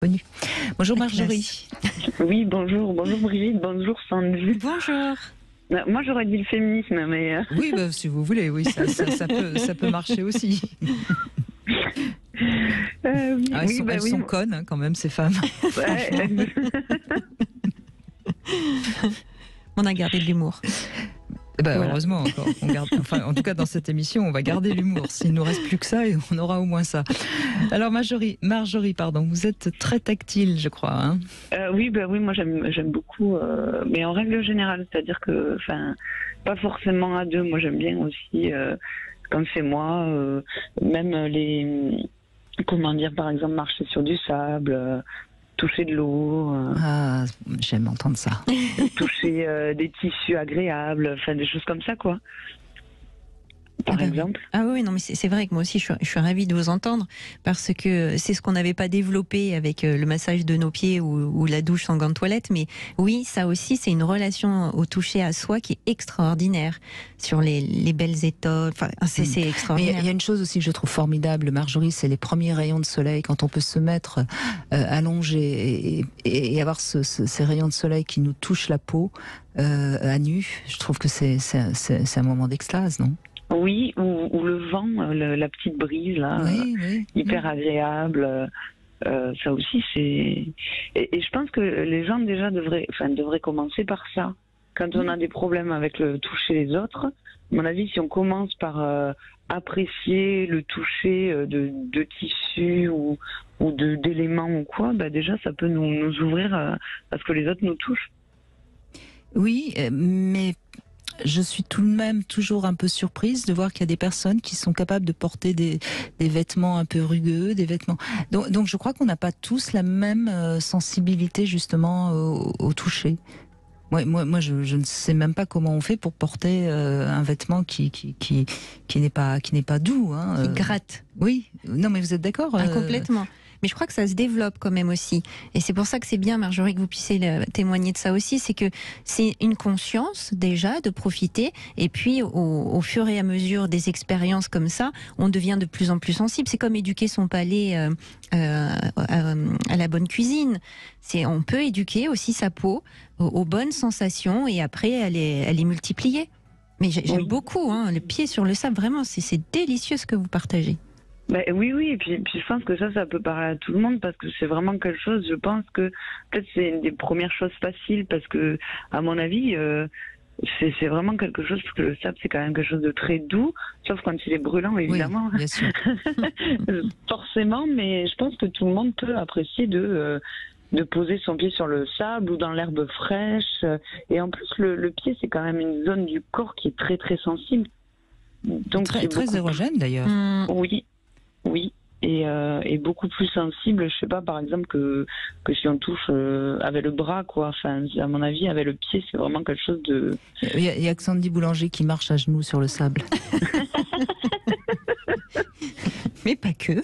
Connu. Bonjour Marjorie. Oui, bonjour Brigitte, bonjour Sandy. Bonjour. Moi j'aurais dit le féminisme, mais... Oui, si vous voulez, oui, ça peut marcher aussi. Elles sont connes quand même, ces femmes. Ouais. On a gardé de l'humour. Voilà. Heureusement encore. En tout cas, dans cette émission, on va garder l'humour. S'il ne nous reste plus que ça, on aura au moins ça. Alors, Marjorie, vous êtes très tactile, je crois. Hein, oui, moi j'aime beaucoup, mais en règle générale, c'est-à-dire que, pas forcément à deux. Moi, j'aime bien aussi, quand c'est moi, même par exemple, marcher sur du sable. Toucher de l'eau. Ah, j'aime entendre ça. Toucher des tissus agréables, des choses comme ça, quoi. Par exemple. Ah oui, non, mais c'est vrai que moi aussi, je suis ravie de vous entendre, parce que c'est ce qu'on n'avait pas développé avec le massage de nos pieds ou la douche sans gants de toilette. Mais oui, ça aussi, c'est une relation au toucher à soi qui est extraordinaire. Sur les belles étoiles, c'est extraordinaire. Mais il y a une chose aussi que je trouve formidable, Marjorie, c'est les premiers rayons de soleil, quand on peut se mettre allongé et avoir ces rayons de soleil qui nous touchent la peau à nu. Je trouve que c'est un moment d'extase, non ? Oui, ou le vent, la petite brise là, hyper agréable. Ça aussi, c'est. Et je pense que les gens déjà devraient commencer par ça. Quand on a des problèmes avec le toucher les autres, à mon avis, si on commence par apprécier le toucher de tissus ou d'éléments ou quoi, déjà ça peut nous ouvrir à ce que les autres nous touchent. Oui, mais je suis tout de même toujours un peu surprise de voir qu'il y a des personnes qui sont capables de porter des vêtements un peu rugueux, des vêtements. Donc je crois qu'on n'a pas tous la même sensibilité justement au toucher. Moi, je ne sais même pas comment on fait pour porter un vêtement qui n'est pas doux. Hein, qui gratte. Oui. Non, mais vous êtes d'accord Complètement. Mais je crois que ça se développe quand même aussi. Et c'est pour ça que c'est bien, Marjorie, que vous puissiez témoigner de ça aussi. C'est que c'est une conscience déjà de profiter. Et puis, au fur et à mesure des expériences comme ça, on devient de plus en plus sensible. C'est comme éduquer son palais à la bonne cuisine. On peut éduquer aussi sa peau aux bonnes sensations et après, elle est multipliée. Mais j'aime beaucoup, hein, le pied sur le sable. Vraiment, c'est délicieux ce que vous partagez. Oui, et puis je pense que ça peut parler à tout le monde parce que c'est vraiment quelque chose, je pense que peut-être c'est une des premières choses faciles parce que, à mon avis, c'est vraiment quelque chose, parce que le sable c'est quand même quelque chose de très doux, sauf quand il est brûlant évidemment. Oui, bien sûr. Forcément, mais je pense que tout le monde peut apprécier de poser son pied sur le sable ou dans l'herbe fraîche. Et en plus, le pied c'est quand même une zone du corps qui est très très sensible. Donc très érogène d'ailleurs. Oui, et beaucoup plus sensible, je sais pas, par exemple, que si on touche avec le bras, quoi. À mon avis, avec le pied, c'est vraiment quelque chose de... Il y a que Sandy Boulanger qui marche à genoux sur le sable. Mais pas que.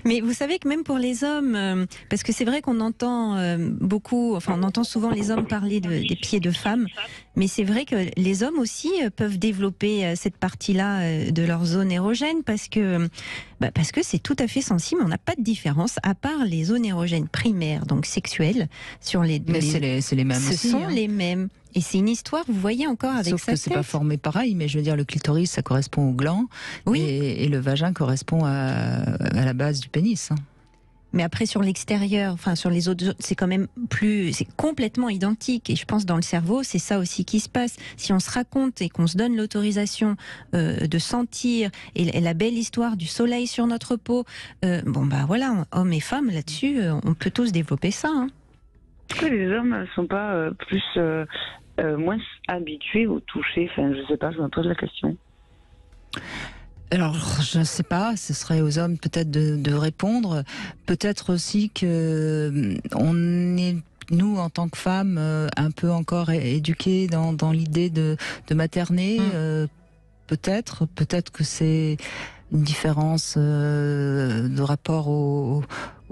Mais vous savez que même pour les hommes, parce que c'est vrai qu'on entend on entend souvent les hommes parler des pieds de femmes, mais c'est vrai que les hommes aussi peuvent développer cette partie-là de leur zone érogène parce que c'est tout à fait sensible. On n'a pas de différence à part les zones érogènes primaires, donc sexuelles, sur les. Mais c'est les mêmes aussi. Ce sont les mêmes. Et c'est une histoire, vous voyez encore avec sa tête. Sauf que c'est pas formé pareil, mais je veux dire, le clitoris, ça correspond au gland, et le vagin correspond à la base du pénis. Hein. Mais après, sur l'extérieur, sur les autres zones, c'est quand même c'est complètement identique. Et je pense dans le cerveau, c'est ça aussi qui se passe. Si on se raconte et qu'on se donne l'autorisation de sentir et la belle histoire du soleil sur notre peau, voilà, hommes et femmes, là-dessus, on peut tous développer ça. Hein. Pourquoi les hommes ne sont pas moins habitués au toucher? Je sais pas, je me pose la question. Alors, je ne sais pas, ce serait aux hommes peut-être de répondre. Peut-être aussi que on est, nous, en tant que femmes, un peu encore éduqués dans l'idée de materner. Peut-être que c'est une différence de rapport au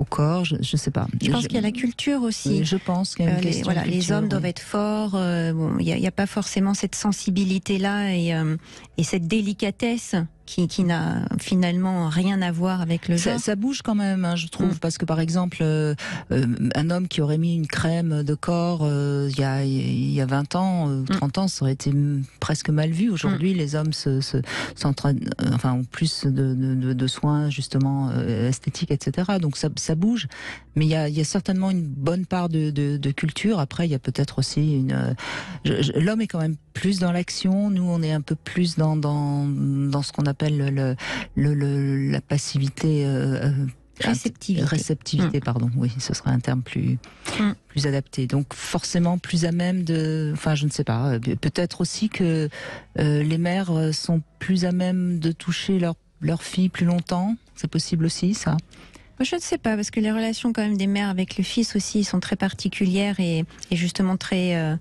corps, je ne sais pas. Je pense qu'il y a la culture aussi. Je pense qu'il y a une question de culture. Les hommes doivent être forts. Il n'y a pas forcément cette sensibilité-là et cette délicatesse qui n'a finalement rien à voir avec le genre. Ça bouge quand même, hein, je trouve, parce que par exemple, un homme qui aurait mis une crème de corps il y a 20 ans, 30 ans, ça aurait été presque mal vu. Aujourd'hui, les hommes s'entraînent, ont plus de soins justement esthétiques, etc. Donc ça bouge, mais il y a certainement une bonne part de culture. Après, il y a peut-être aussi l'homme est quand même plus dans l'action. Nous, on est un peu plus dans ce qu'on appelle la passivité. Réceptivité, pardon. Oui, ce serait un terme plus adapté. Donc forcément plus à même je ne sais pas. Peut-être aussi que les mères sont plus à même de toucher leur fille plus longtemps. C'est possible aussi, ça. Je ne sais pas, parce que les relations quand même des mères avec le fils aussi sont très particulières et justement très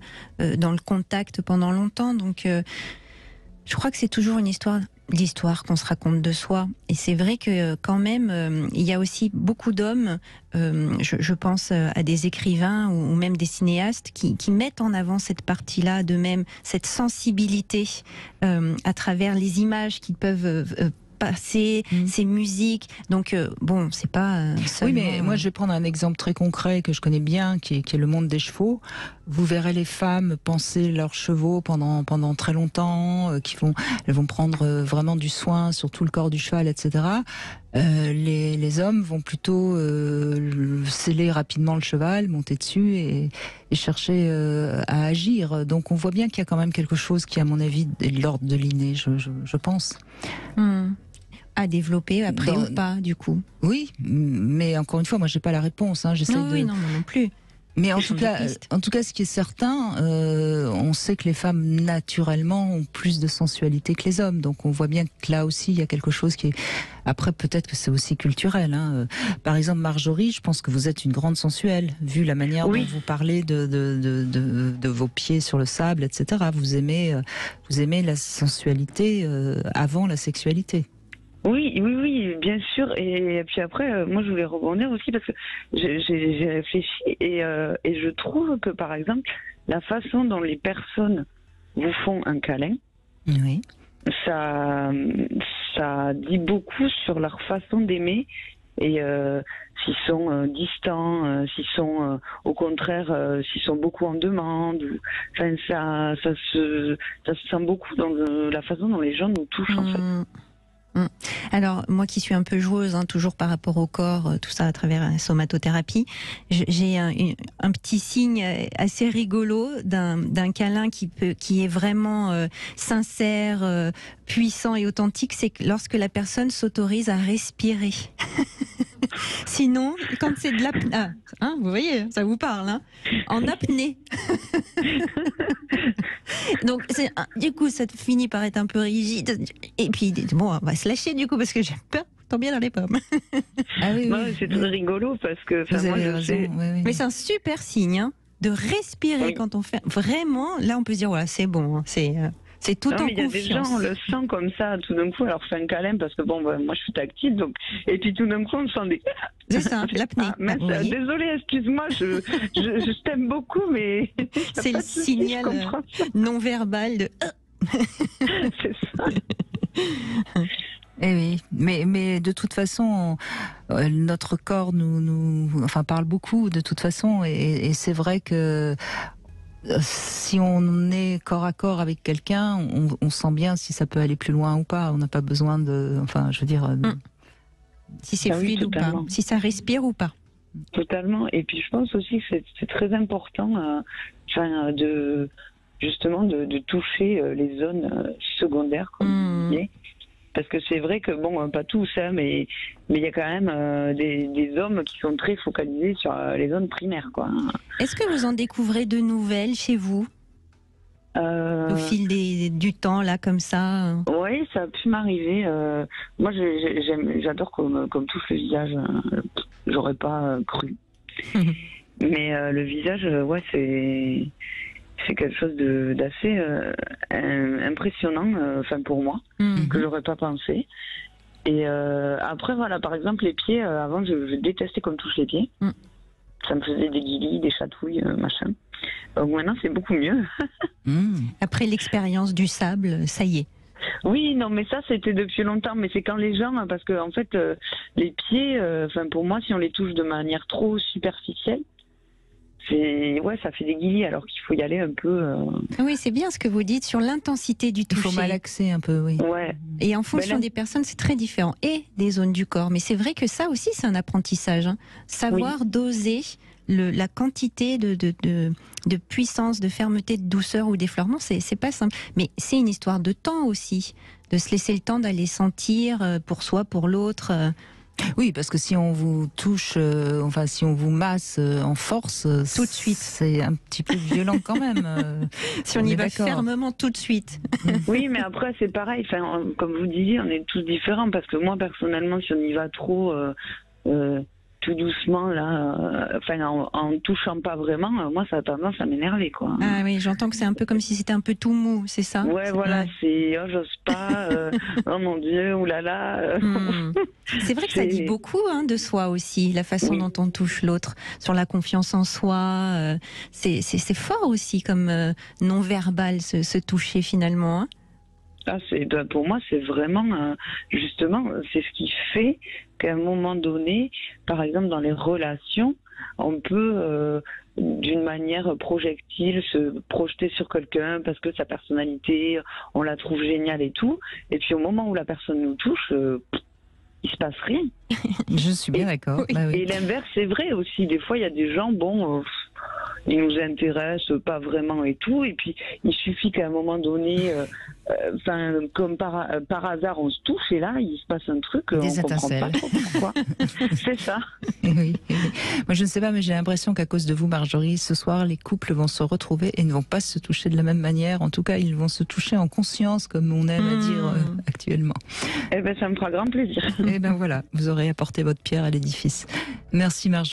dans le contact pendant longtemps. Donc je crois que c'est toujours une l'histoire qu'on se raconte de soi. Et c'est vrai que quand même, il y a aussi beaucoup d'hommes, je pense à des écrivains ou même des cinéastes qui mettent en avant cette partie-là d'eux-mêmes, cette sensibilité à travers les images qu'ils peuvent passer, ces musiques. Donc c'est pas seulement... Oui, mais moi je vais prendre un exemple très concret que je connais bien, qui est le monde des chevaux. Vous verrez les femmes penser leurs chevaux pendant très longtemps, elles vont prendre vraiment du soin sur tout le corps du cheval, etc. Les hommes vont plutôt sceller rapidement le cheval, monter dessus et chercher à agir. Donc on voit bien qu'il y a quand même quelque chose qui, à mon avis, est de l'ordre de l'inné, je pense. À développer après ou pas, du coup. Oui, mais encore une fois, moi j'ai pas la réponse. Oui, non, moi non plus. Mais en tout cas, ce qui est certain, on sait que les femmes naturellement ont plus de sensualité que les hommes. Donc on voit bien que là aussi il y a quelque chose qui est. Après, peut-être que c'est aussi culturel. Par exemple, Marjorie, je pense que vous êtes une grande sensuelle, vu la manière dont vous parlez de vos pieds sur le sable, etc. Vous aimez la sensualité avant la sexualité. Oui, bien sûr. Et puis après, moi, je voulais rebondir aussi parce que j'ai réfléchi et je trouve que, par exemple, la façon dont les personnes vous font un câlin, oui, ça dit beaucoup sur leur façon d'aimer et s'ils sont distants, s'ils sont au contraire, s'ils sont beaucoup en demande. Enfin, ça se sent beaucoup dans la façon dont les gens nous touchent en fait. Alors, moi qui suis un peu joueuse, toujours par rapport au corps, tout ça à travers la somatothérapie, j'ai un petit signe assez rigolo d'un câlin qui est vraiment sincère, puissant et authentique, c'est que lorsque la personne s'autorise à respirer. Sinon, quand c'est de l'apnée, vous voyez, ça vous parle, en apnée. Donc, du coup, ça finit par être un peu rigide. Et puis, bon, on va se lâcher du coup parce que j'ai peur. Tant bien dans les pommes. C'est très rigolo parce que. Vous avez raison. Oui. Mais c'est un super signe de respirer quand on fait. Vraiment, là, on peut se dire voilà, c'est bon, c'est tout en confiance. Il y a des gens, on le sent comme ça, tout d'un coup, alors fait un câlin parce que moi je suis tactile, donc et puis tout d'un coup on sent des. C'est ça, l'apnée. Désolée, excuse-moi, je t'aime beaucoup, mais. C'est le signal non verbal de. C'est ça. Eh oui, mais de toute façon, notre corps nous parle beaucoup de toute façon, et c'est vrai que. Si on est corps à corps avec quelqu'un, on sent bien si ça peut aller plus loin ou pas. On n'a pas besoin de... Si c'est fluide ou pas. Si ça respire ou pas. Totalement. Et puis je pense aussi que c'est très important de toucher les zones secondaires, comme vous disiez. Parce que c'est vrai que, pas tous, mais il y a quand même des hommes qui sont très focalisés sur les zones primaires, quoi. Est-ce que vous en découvrez de nouvelles chez vous au fil du temps, là, comme ça? Oui, ça a pu m'arriver. Moi, j'adore comme touche le visage. J'aurais pas cru. Mais le visage, c'est quelque chose d'assez impressionnant, pour moi, que j'aurais pas pensé. Et après, par exemple, les pieds, avant, je détestais comme touche les pieds. Ça me faisait des guilis, des chatouilles, machin. Donc maintenant, c'est beaucoup mieux. Après l'expérience du sable, ça y est. Oui, non, mais ça, c'était depuis longtemps. Mais c'est quand les gens, parce que en fait, les pieds, pour moi, si on les touche de manière trop superficielle, ça fait des guillis, alors qu'il faut y aller un peu. Oui, c'est bien ce que vous dites sur l'intensité du toucher. Il faut malaxer un peu, oui. Ouais. Et en fonction des personnes, c'est très différent. Et des zones du corps. Mais c'est vrai que ça aussi, c'est un apprentissage. Hein. Savoir doser la quantité de puissance, de fermeté, de douceur ou d'effleurement, c'est pas simple. Mais c'est une histoire de temps aussi. De se laisser le temps d'aller sentir pour soi, pour l'autre. Oui, parce que si on vous touche, si on vous masse en force, tout de suite, c'est un petit peu violent quand même. Si on y va fermement tout de suite. Oui, mais après c'est pareil. Comme vous disiez, on est tous différents parce que moi personnellement, si on y va trop tout doucement là, en touchant pas vraiment, moi ça a tendance à m'énerver, quoi. Ah oui, j'entends que c'est un peu comme si c'était un peu tout mou, c'est ça? Ouais, voilà, c'est j'ose pas, oh mon Dieu, oulala. C'est vrai que ça dit beaucoup de soi aussi, la façon dont on touche l'autre, sur la confiance en soi. C'est fort aussi comme non-verbal, se toucher finalement. Hein. Ah, pour moi, c'est vraiment, justement, c'est ce qui fait qu'à un moment donné, par exemple dans les relations, on peut, d'une manière projectile, se projeter sur quelqu'un parce que sa personnalité, on la trouve géniale et tout. Et puis au moment où la personne nous touche, il se passe rien. Je suis bien d'accord. Et l'inverse, c'est vrai aussi. Des fois, il y a des gens, ils nous intéressent pas vraiment et tout. Et puis, il suffit qu'à un moment donné, comme par hasard, on se touche et là, il se passe un truc, on comprend pas trop pourquoi. C'est ça. Oui. Moi, je ne sais pas, mais j'ai l'impression qu'à cause de vous, Marjorie, ce soir, les couples vont se retrouver et ne vont pas se toucher de la même manière. En tout cas, ils vont se toucher en conscience, comme on aime à dire actuellement. Eh ben, ça me fera grand plaisir. Eh ben voilà, vous aurez apporté votre pierre à l'édifice. Merci, Marjorie.